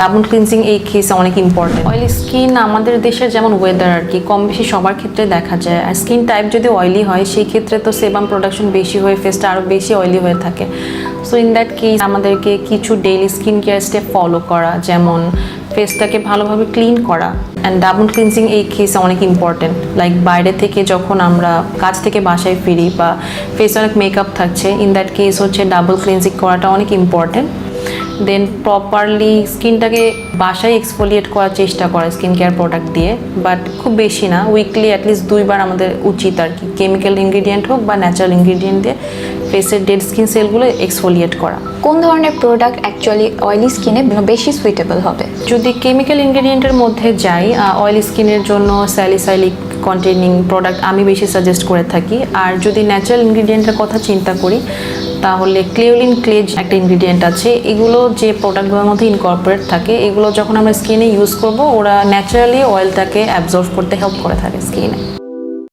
Double cleansing এই কেসে অনেক ইম্পর্টেন্ট। অয়েলি স্কিন আমাদের দেশের যেমন ওয়েদার আর কি কম বেশি সবার ক্ষেত্রে দেখা যায়, আর স্কিন টাইপ যদি অয়েলি হয় সেই ক্ষেত্রে তো সেবাম প্রোডাকশন বেশি হয়ে ফেসটা আরও বেশি অয়েলি হয়ে থাকে। সো ইন দ্যাট কেস আমাদেরকে কিছু daily skin care step follow করা, যেমন ফেসটাকে ভালোভাবে ক্লিন করা। অ্যান্ড ডাবল ক্লিনজিং এই কেসে অনেক ইম্পর্টেন্ট। লাইক বাইরে থেকে যখন আমরা কাজ থেকে বাসায় ফিরি বা ফেসে অনেক মেকআপ থাকছে, ইন দ্যাট কেস হচ্ছে ডাবল ক্লিনজিং করাটা অনেক ইম্পর্টেন্ট। দেন প্রপারলি স্কিনটাকে বাসায় এক্সফোলিয়েট করার চেষ্টা করে স্কিন কেয়ার প্রোডাক্ট দিয়ে, বাট খুব বেশি না, উইকলি অ্যাটলিস্ট 2 বার আমাদের উচিত আর কি, কেমিক্যাল ইনগ্রিডিয়েন্ট হোক বা ন্যাচারাল ইনগ্রিডিয়েন্ট দিয়ে ফেসের ডেড স্কিন সেলগুলো এক্সফোলিয়েট করা। কোন ধরনের প্রোডাক্ট অ্যাকচুয়ালি অয়েলি স্কিনে বেশি সুইটেবল হবে? যদি কেমিক্যাল ইনগ্রিডিয়েন্টের মধ্যে যাই, অয়েলি স্কিনের জন্য স্যালিসাইলিক কন্টেনিং প্রোডাক্ট আমি বেশি সাজেস্ট করে থাকি। আর যদি ন্যাচারাল ইনগ্রিডিয়েন্টের কথা চিন্তা করি তাহলে ক্লিওলিন ক্লেজ একটা ইনগ্রিডিয়েন্ট আছে, এগুলো যে প্রোডাক্টগুলোর মধ্যে ইনকর্পোরেট থাকে, এগুলো যখন আমরা স্কিনে ইউজ করব ওরা ন্যাচারালি অয়েলটাকে অ্যাবজর্ব করতে হেল্প করে থাকে স্কিনে।